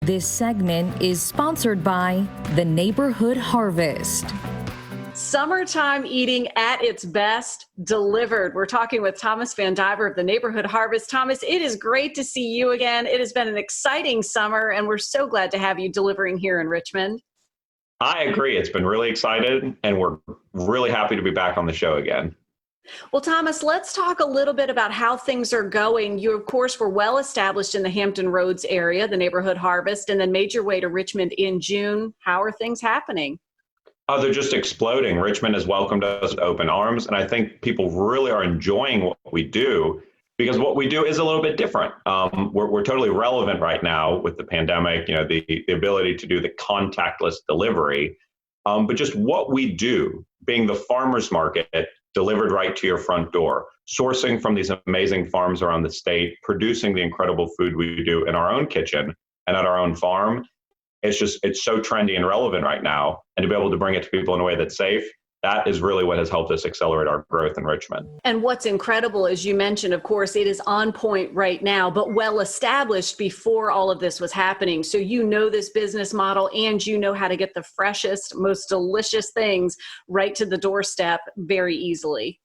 This segment is sponsored by the Neighborhood Harvest. Summertime eating at its best, delivered. We're talking with Thomas Van Diver of the Neighborhood Harvest. Thomas, it is great to see you again. It has been an exciting summer, and we're so glad to have you delivering here in Richmond. I agree. It's been really excited, and we're really happy to be back on the show again. Well, Thomas, let's talk a little bit about how things are going. You, of course, were well established in the Hampton Roads area, the Neighborhood Harvest, and then made your way to Richmond in June. How are things happening? Oh, they're just exploding. Richmond has welcomed us with open arms, and I think people really are enjoying what we do because what we do is a little bit different. We're totally relevant right now with the pandemic, the ability to do the contactless delivery, but just what we do, being the farmer's market, delivered right to your front door, sourcing from these amazing farms around the state, producing the incredible food we do in our own kitchen and at our own farm. It's so trendy and relevant right now. And to be able to bring it to people in a way that's safe, that is really what has helped us accelerate our growth in Richmond. And what's incredible, as you mentioned, of course, it is on point right now, but well established before all of this was happening. So you know this business model and you know how to get the freshest, most delicious things right to the doorstep very easily.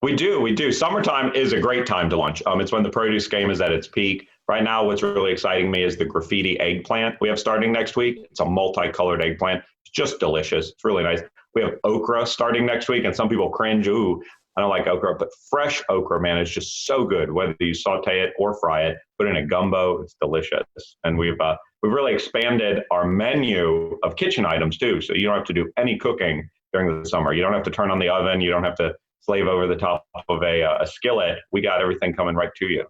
We do. Summertime is a great time to launch. It's when the produce game is at its peak. Right now, what's really exciting me is the graffiti eggplant we have starting next week. It's a multicolored eggplant. It's just delicious. It's really nice. We have okra starting next week, and some people cringe. Ooh, I don't like okra, but fresh okra, man, is just so good. Whether you saute it or fry it, put it in a gumbo, it's delicious. And we've really expanded our menu of kitchen items too, so you don't have to do any cooking during the summer. You don't have to turn on the oven. You don't have to slave over the top of a skillet. We got everything coming right to you.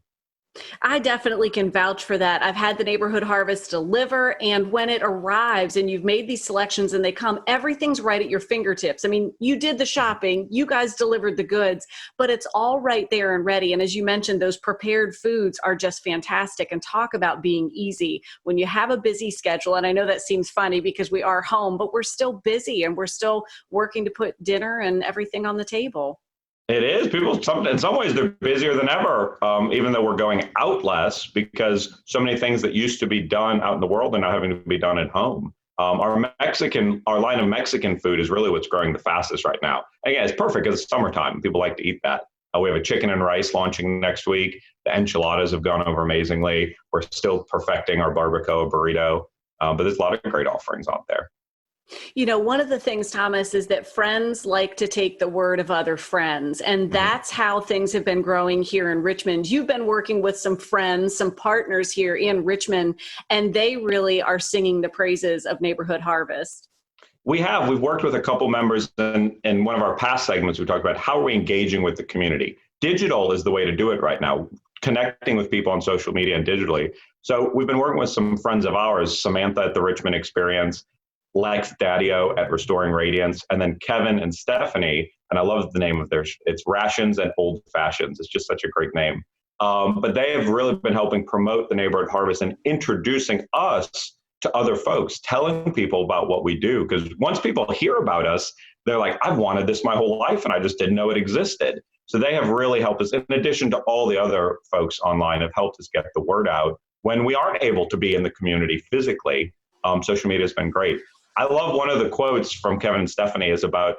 I definitely can vouch for that. I've had the Neighborhood Harvest deliver, and when it arrives and you've made these selections and they come, everything's right at your fingertips. I mean, you did the shopping, you guys delivered the goods, but it's all right there and ready. And as you mentioned, those prepared foods are just fantastic. And talk about being easy when you have a busy schedule. And I know that seems funny because we are home, but we're still busy and we're still working to put dinner and everything on the table. It is. People, in some ways, they're busier than ever, even though we're going out less because so many things that used to be done out in the world are now having to be done at home. Our line of Mexican food is really what's growing the fastest right now. And yeah, it's perfect because it's summertime. People like to eat that. We have a chicken and rice launching next week. The enchiladas have gone over amazingly. We're still perfecting our barbacoa burrito, but there's a lot of great offerings out there. You know, one of the things, Thomas, is that friends like to take the word of other friends, and that's how things have been growing here in Richmond. You've been working with some friends, some partners here in Richmond, and they really are singing the praises of Neighborhood Harvest. We've worked with a couple members in one of our past segments. We talked about how are we engaging with the community. Digital is the way to do it right now, connecting with people on social media and digitally. So we've been working with some friends of ours, Samantha at the Richmond Experience, Lex Daddio at Restoring Radiance, and then Kevin and Stephanie, and I love the name of it's Rations and Old Fashions. It's just such a great name. But they have really been helping promote the Neighborhood Harvest and introducing us to other folks, telling people about what we do. Because once people hear about us, they're like, I've wanted this my whole life, and I just didn't know it existed. So they have really helped us, in addition to all the other folks online, have helped us get the word out. When we aren't able to be in the community physically, social media has been great. I love one of the quotes from Kevin and Stephanie is about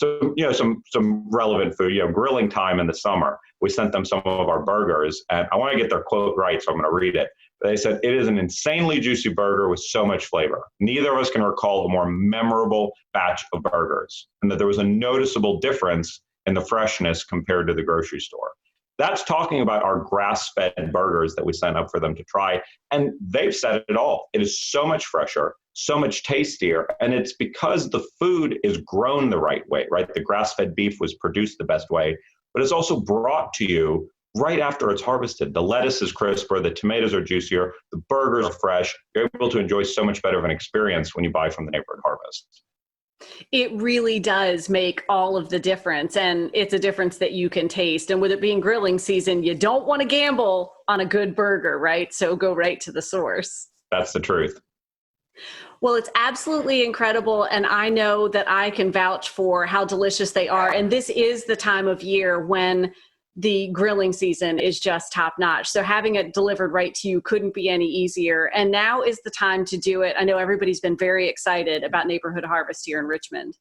some relevant food, grilling time in the summer. We sent them some of our burgers, and I want to get their quote right, so I'm going to read it. They said, "It is an insanely juicy burger with so much flavor. Neither of us can recall a more memorable batch of burgers," and that there was a noticeable difference in the freshness compared to the grocery store. That's talking about our grass-fed burgers that we sent up for them to try. And they've said it all. It is so much fresher, so much tastier. And it's because the food is grown the right way, right? The grass-fed beef was produced the best way, but it's also brought to you right after it's harvested. The lettuce is crisper, the tomatoes are juicier, the burgers are fresh. You're able to enjoy so much better of an experience when you buy from the Neighborhood Harvest. It really does make all of the difference, and it's a difference that you can taste. And with it being grilling season, you don't want to gamble on a good burger, right? So go right to the source. That's the truth. Well, it's absolutely incredible, and I know that I can vouch for how delicious they are. And this is the time of year when the grilling season is just top notch. So having it delivered right to you couldn't be any easier. And now is the time to do it. I know everybody's been very excited about Neighborhood Harvest here in Richmond.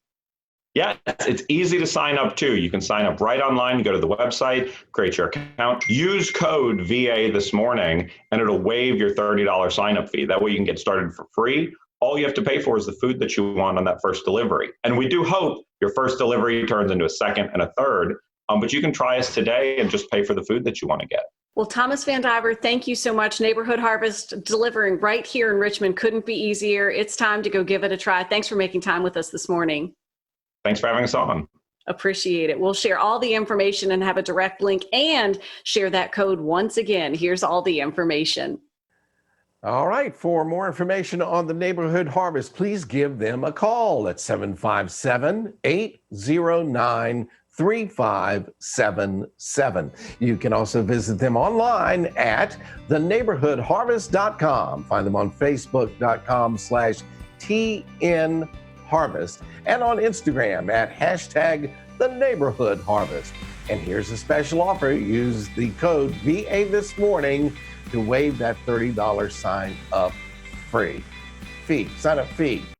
Yeah, it's easy to sign up too. You can sign up right online, go to the website, create your account, use code VA this morning, and it'll waive your $30 sign up fee. That way you can get started for free. All you have to pay for is the food that you want on that first delivery. And we do hope your first delivery turns into a second and a third. But you can try us today and just pay for the food that you want to get. Well, Thomas Van Diver, thank you so much. Neighborhood Harvest delivering right here in Richmond couldn't be easier. It's time to go give it a try. Thanks for making time with us this morning. Thanks for having us on. Appreciate it. We'll share all the information and have a direct link and share that code once again. Here's all the information. All right. For more information on the Neighborhood Harvest, please give them a call at 757-809-3577. You can also visit them online at theneighborhoodharvest.com. Find them on facebook.com/TNHarvest and on Instagram at #theneighborhoodharvest. And here's a special offer. Use the code VA this morning to waive that $30 sign up fee.